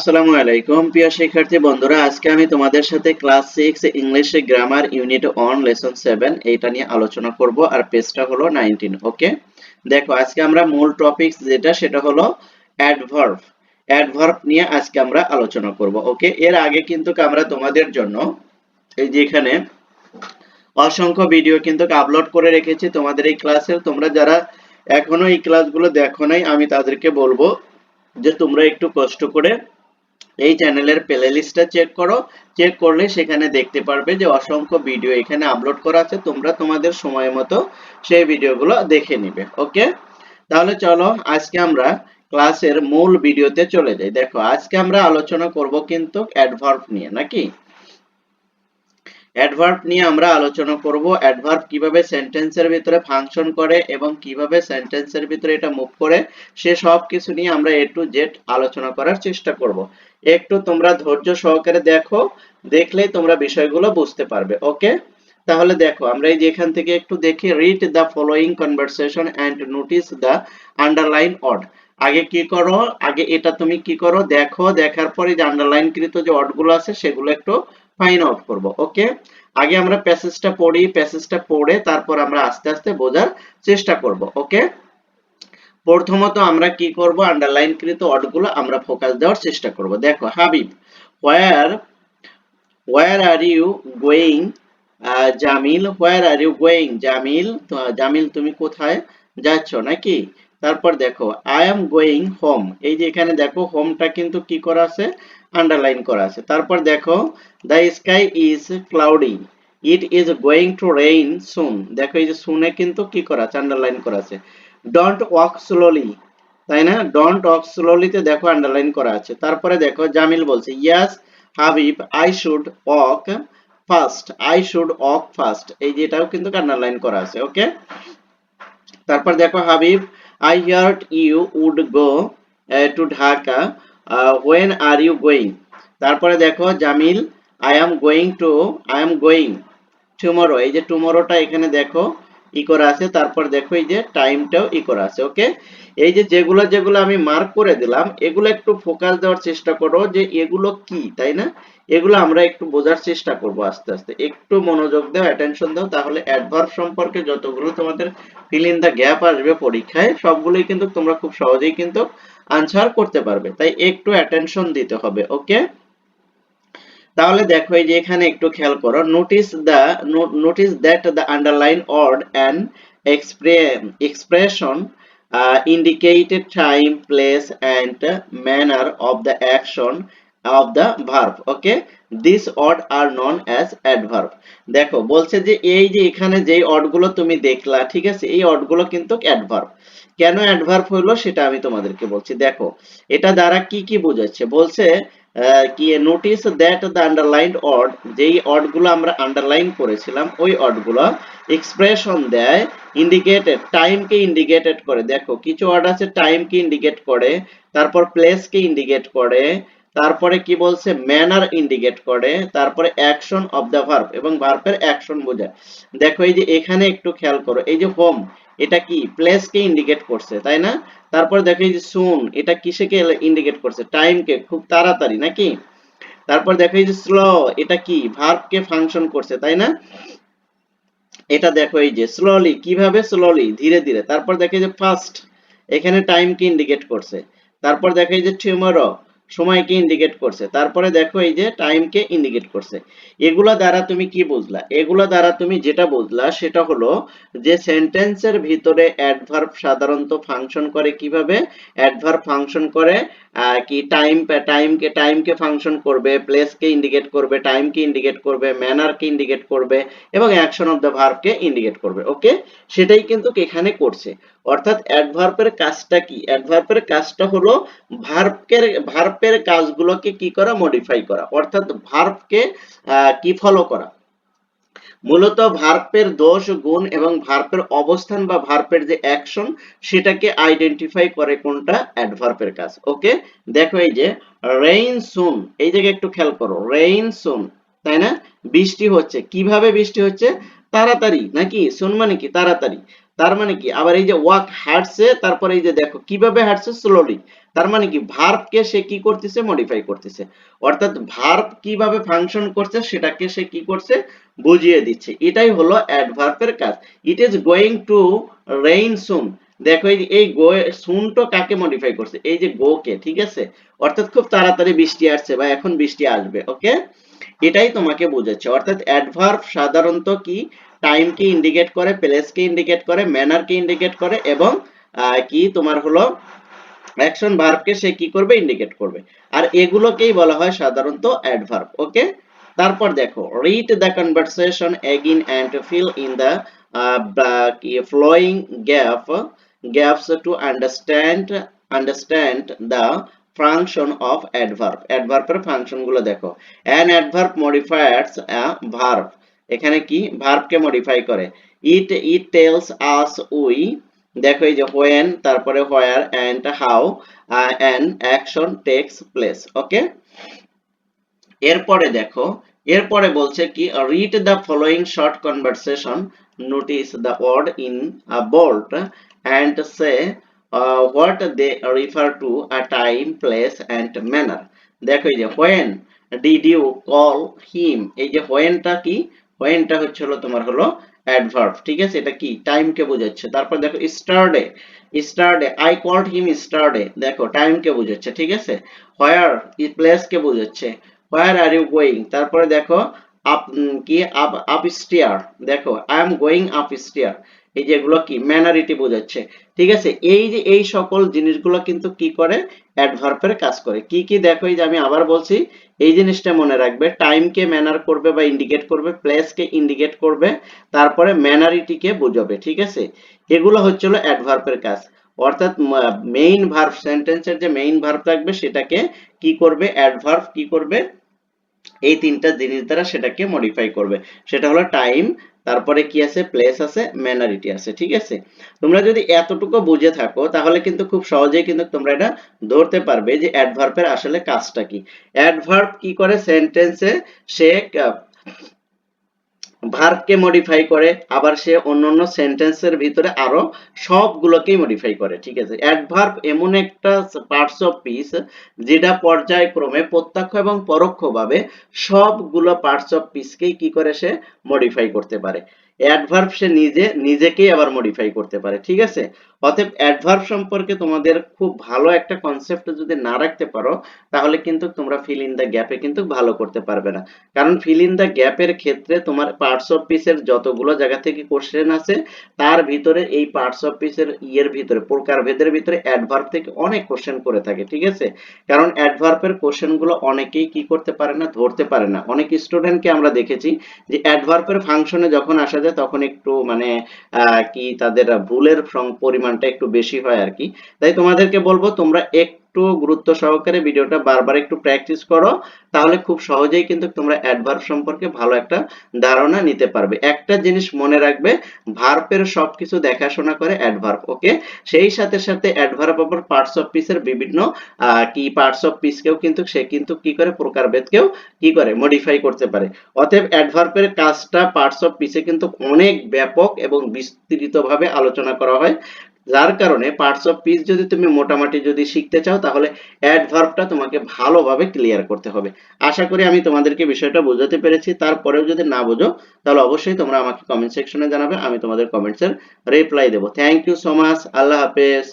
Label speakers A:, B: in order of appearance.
A: আসসালামু আলাইকুম প্রিয় শিক্ষার্থী বন্ধুরা, আজকে আমি তোমাদের সাথে class 6 English grammar unit 1 lesson 7 এইটা নিয়ে আলোচনা করব। আর পেজটা হলো 19। ওকে, দেখো আজকে আমরা মূল টপিক সেটা হলো অ্যাডভার্ব। অ্যাডভার্ব নিয়ে আজকে আমরা আলোচনা করব। ওকে, এর আগে কিন্তু আমরা তোমাদের জন্য এই যে এখানে অসংখ্য ভিডিও কিন্তু আপলোড করে রেখেছি তোমাদের এই ক্লাসের। তোমরা যারা এখনো এই ক্লাসগুলো দেখো নাই, আমি তাদেরকে বলবো যে তোমরা একটু কষ্ট করে এই চ্যানেলের প্লেলিস্টটা চেক করো। চেক করলে সেখানে দেখতে পারবে যে অসংখ্য ভিডিও এখানে আপলোড করা আছে। তোমরা তোমাদের সময় মতো সেই ভিডিওগুলো দেখে নিবে। ওকে, তাহলে চলো আজকে আমরা ক্লাসের মূল ভিডিওতে চলে যাই। দেখো আজকে আমরা আলোচনা করব কিন্তু অ্যাডভার্ব নিয়ে, নাকি অ্যাডভার্ব নিয়ে আমরা আলোচনা করব। অ্যাডভার্ব কিভাবে সেন্টেন্সের ভিতরে ফাংশন করে এবং কিভাবে সেন্টেন্সের ভিতরে এটা মুভ করে, সে সব কিছু নিয়ে আমরা এ টু জেড আলোচনা করার চেষ্টা করব। একটু তোমরা ধৈর্য সহকারে দেখো, দেখলেই তোমরা বিষয়গুলো বুঝতে পারবে। ওকে, তাহলে দেখো আমরা এই যে এখান থেকে একটু দেখি, read the following conversation and notice the underline word. আগে কি করো, আগে এটা তুমি কি করো দেখো, দেখার পরে যে আন্ডারলাইন কৃত যে ওয়ার্ডগুলো আছে সেগুলো একটু ফাইন্ড আউট করব। ওকে, আগে আমরা প্যাসেজটা পড়ি, প্যাসেজটা পড়ে তারপর আমরা আস্তে আস্তে বোঝার চেষ্টা করব। ওকে, প্রথমত আমরা কি করব, আন্ডারলাইন কৃত ওয়ার্ডগুলো আমরা ফোকাস দেওয়ার চেষ্টা করব। দেখো Habib, where where are you going, Jamil where are you going, Jamil Jamil তুমি কোথায় যাচ্ছ, নাকি। তারপর দেখো আই এম গোয়িং হোম, এই যে এখানে দেখো হোমটা কিন্তু কি করা আছে, আন্ডারলাইন করা আছে। তারপর দেখো the sky is cloudy, it is going to rain soon, দেখো এই যে সুনে কিন্তু কি করা আছে, আন্ডারলাইন করা আছে। ডোন্ট ওয়াক স্লোলি, তাই না, ডোন্ট ওয়াক স্লোলিতে দেখো আন্ডারলাইন করা আছে। তারপরে দেখো জামিল বলছে yes Habib I should walk fast, I should walk fast, এই যে এটাও কিন্তু আন্ডারলাইন করা আছে। ওকে, তারপর দেখো Habib I heard you would go to Dhaka, when are you going. তারপরে দেখো Jamil I am going tomorrow, এই যে টুমরোটা এখানে দেখো ই করা আছে। তারপর দেখো এই যে টাইমটাও ই করা আছে। ওকে, এই যে যেগুলো যেগুলো আমি মার্ক করে দিলাম এগুলো একটু ফোকাস দেওয়ার চেষ্টা করো যে এগুলো কি, তাই না, এগুলো আমরা একটু বোঝার চেষ্টা করব আস্তে আস্তে। একটু মনোযোগ দাও, অ্যাটেনশন দাও, তাহলে অ্যাডভার্ব সম্পর্কে যতগুলো তোমাদের ফিল ইন দা গ্যাপ আসবে পরীক্ষায় সবগুলোই কিন্তু তোমরা খুব সহজেই কিন্তু আনসার করতে পারবে, তাই একটু অ্যাটেনশন দিতে হবে। ওকে, তাহলে দেখো এই যে এখানে একটু খেয়াল করো, notice that the underline word and expression indicated time place and manner of the action of the verb. Okay, this word are known as adverb. দেখো বলছে যে এই যে এখানে যেই ওয়ার্ডগুলো তুমি দেখলা, ঠিক আছে, এই ওয়ার্ডগুলো কিন্তু অ্যাডভার্ব। কেন অ্যাডভার্ব হলো সেটা আমি তোমাদেরকে বলছি। দেখো এটা দ্বারা কি কি বোঝাচ্ছে, বলছে কি notice that the underlined word, যেই ওয়ার্ডগুলো আমরা আন্ডারলাইন করেছিলাম ওই ওয়ার্ডগুলো এক্সপ্রেশন দেয়, ইন্ডিকেটেড টাইমকে ইন্ডিকেটেড করে। দেখো কিছু ওয়ার্ড আছে টাইমকে ইন্ডিকেট করে, তারপর প্লেসকে ইন্ডিকেট করে, তারপরে কি বলছে ম্যানার ইন্ডিকেট করে, তারপরে অ্যাকশন অফ দ্য ভার্ব এবং ভার্বের অ্যাকশন বোঝায়। দেখো এই যে এখানে একটু খেয়াল করো, এই যে হোম এটা কি প্লেসকে ইন্ডিকেট করছে, তাই না। তারপর দেখো এই যে সুন এটা কিসেকে ইন্ডিকেট করছে, টাইমকে, খুব তাড়াতাড়ি, নাকি। তারপর দেখো এই যে স্লো এটা কি ভার্বকে ফাংশন করছে, তাই না। এটা দেখো এই যে স্লোলি, কিভাবে স্লোলি, ধীরে ধীরে। তারপর দেখো এই যে ফাস্ট এখানে টাইমকে ইন্ডিকেট করছে। তারপর দেখো এই যে টুমরো সময়কে ইন্ডিকেট করছে। তারপরে দেখো এই যে টাইমকে ইন্ডিকেট করছে। এগুলা দ্বারা তুমি কি বুঝলা, এগুলা দ্বারা তুমি যেটা বুঝলা সেটা হলো যে সেন্টেন্সের ভিতরে অ্যাডভার্ব সাধারণত ফাংশন করে কিভাবে, অ্যাডভার্ব ফাংশন করে কি টাইমকে ফাংশন করবে, প্লেসকে ইন্ডিকেট করবে, টাইমকে ইন্ডিকেট করবে, ম্যানারকে ইন্ডিকেট করবে এবং অ্যাকশন অফ দ্য ভার্বকে ইন্ডিকেট করবে। ওকে, সেটাই কিন্তু এখানে করছে। অর্থাৎ অ্যাডভার্বের কাজটা কি, অ্যাডভার্বের কাজটা হলো ভার্বের কাজগুলোকে কি করা, মডিফাই করা, অর্থাৎ ভার্বকে কি ফলো করা। মূলত ভার্বের দোষ গুণ এবং ভার্বের অবস্থান বা ভার্বের যে অ্যাকশন সেটাকে আইডেন্টিফাই করে কোনটা, অ্যাডভার্বের কাজ। ওকে, দেখো এই যে রেইন সুন, এই জায়গায় একটু খেয়াল করো, রেইন সুন, তাই না, বৃষ্টি হচ্ছে, কিভাবে বৃষ্টি হচ্ছে, তাড়াতাড়ি, নাকি, সুন মানে কি তাড়াতাড়ি, তার মানে কি। আবার এই যে ওয়াক হাঁটছে, তারপরে এই যে দেখো কিভাবে হাঁটছে, স্লোলি, তার মানে কি ভার্বকে সে কি করতেছে, মডিফাই করতেছে। অর্থাৎ ভার্ব কিভাবে ফাংশন করছে সেটাকে সে কি করছে, বুঝিয়ে দিচ্ছে। এটাই হলো অ্যাডভার্বের কাজ। It is going to rain soon. দেখো এই গো সুনটো কাকে মডিফাই করছে, এই যে গো কে, ঠিক আছে। অর্থাৎ খুব তাড়াতাড়ি বৃষ্টি আসছে বা এখন বৃষ্টি আসবে, ওকে। এটাই তোমাকে বোঝাচ্ছে। অর্থাৎ অ্যাডভার্ব সাধারণত কি টাইমকে ইন্ডিকেট করে, প্লেসকে ইন্ডিকেট করে, ম্যানারকে ইন্ডিকেট করে এবং কি তোমার হলো অ্যাকশন ভার্বকে সে কি করবে, ইন্ডিকেট করবে। আর এগুলোকেই বলা হয় সাধারণত অ্যাডভার্ব, ওকে। তারপর দেখো read the conversation again and fill in the following gaps to understand the function of adverb এর ফাংশন গুলো দেখো। an adverb modifies a verb, এখানে কি ভার্ব কে মডিফাই করে। it tells us we, দেখো এই যে when, তারপরে where and how an action takes place, ওকে। এরপরে দেখো, এরপরে বলছে কি read the following short conversation, notice the word in bold and say what they refer to, a time, place and manner। দেখো এই যে when did you call him, এই যে when টা কি, when টা হচ্ছে হলো তোমার হলো অ্যাডভার্ব, ঠিক আছে। এটা কি টাইম কে বোঝাচ্ছে। তারপর দেখো yesterday I called him yesterday, দেখো টাইম কে বোঝাচ্ছে, ঠিক আছে। where, প্লেস কে বোঝাচ্ছে। where are you going, তারপরে দেখো আপ কি আপস্টেয়ার, দেখো I am going upstairs, এই যেগুলো কি ম্যানারিটি বোঝাচ্ছে, ঠিক আছে। এই যে এই সকল জিনিসগুলো কিন্তু কি করে, অ্যাডভার্বের কাজ করে। কি কি দেখো, এই যে আমি আবার বলছি, এই জিনিসটা মনে রাখবে, টাইমকে ম্যানার করবে বা ইন্ডিকেট করবে, প্লেসকে ইন্ডিকেট করবে, তারপরে ম্যানারিটিকে বোঝাবে, ঠিক আছে। এগুলো হচ্ছিল অ্যাডভার্বের কাজ। অর্থাৎ মেইন ভার্ব, সেন্টেন্সের যে মেইন ভার্ব থাকবে সেটাকে কি করবে, অ্যাডভার্ব কি করবে, এই তিনটা জিনিস দ্বারা সেটাকে মডিফাই করবে। সেটা হলো টাইম, তারপরে কি আছে, প্লেস আছে, ম্যানারিটি আছে, ঠিক আছে। তোমরা যদি এতটুকু বুঝে থাকো তাহলে কিন্তু খুব সহজেই কিন্তু তোমরা এটা ধরতে পারবে যে অ্যাডভার্বের আসলে কাজটা কি। অ্যাডভার্ব কি করে, সেন্টেন্সে সে ভার্বকে মডিফাই করে, আবার সে অন্যান্য সেন্টেন্সের ভিতরে আরো সবগুলোকেই মডিফাই করে, ঠিক আছে। অ্যাডভার্ব এমন একটা পার্টস অফ স্পিচ যেটা পর্যায়ক্রমে প্রত্যক্ষ এবং পরোক্ষভাবে সবগুলো পার্টস অফ স্পিচকেই কি করে, সে মডিফাই করতে পারে। অ্যাডভার্ব সে নিজেকেই আবার মডিফাই করতে পারে, ঠিক আছে। অতএব অ্যাডভার্ব সম্পর্কে তোমাদের খুব ভালো একটা কনসেপ্ট যদি না রাখতে পারো তাহলে কিন্তু তোমরা ফিল ইন দ্য গ্যাপে কিন্তু ভালো করতে পারবে না। কারণ ফিল ইন দ্য গ্যাপের ক্ষেত্রে তোমার পার্টস অফ স্পিচের যতগুলো জায়গা থেকে কোশ্চেন আছে তার ভিতরে এই পার্টস অফ স্পিচের ভিতরে প্রকারভেদের ভিতরে অ্যাডভার্ব থেকে অনেক কোশ্চেন করে থাকে, ঠিক আছে। কারণ অ্যাডভার্বের কোশ্চেন গুলো অনেকেই কি করতে পারে না, ধরতে পারে না। অনেক স্টুডেন্টকে আমরা দেখেছি যে অ্যাডভার্বের ফাংশনে যখন আসা যায় তখন একটু মানে কি তাদের ভুলের পরিমাণটা একটু বেশি হয় আর কি। তাই তোমাদেরকে বলবো তোমরা একটু গুরুত্ব সহকারে ভিডিওটা বারবার একটু প্র্যাকটিস করো, তাহলে খুব সহজেই কিন্তু তোমরা অ্যাডভার্ব সম্পর্কে ভালো একটা ধারণা নিতে পারবে। একটা জিনিস মনে রাখবে, ভার্বের সবকিছু দেখাশোনা করে অ্যাডভার্ব, ওকে। সেই সাথে সাথে অ্যাডভার্ব আবার পার্টস অফ স্পিচের বিভিন্ন কি পার্টস অফ স্পিচকেও কিন্তু সে কিন্তু কি করে, প্রকারভেদকেও কি করে, মডিফাই করতে পারে। অতএব অ্যাডভার্বের কাজটা পার্টস অফ স্পিচে কিন্তু অনেক ব্যাপক এবং বিস্তৃতভাবে আলোচনা করা হয়। যার কারণে পার্টস অফ স্পিচ যদি তুমি মোটামুটি যদি শিখতে চাও তাহলে অ্যাডভার্বটা তোমাকে ভালোভাবে ক্লিয়ার করতে হবে। আশা করি আমি তোমাদেরকে বিষয়টা বোঝাতে পেরেছি। তারপরেও যদি না বোঝো তাহলে অবশ্যই তোমরা আমাকে কমেন্ট সেকশনে জানাবে, আমি তোমাদের কমেন্টসের রিপ্লাই দেবো। থ্যাংক ইউ সো মাচ, আল্লাহ হাফেজ।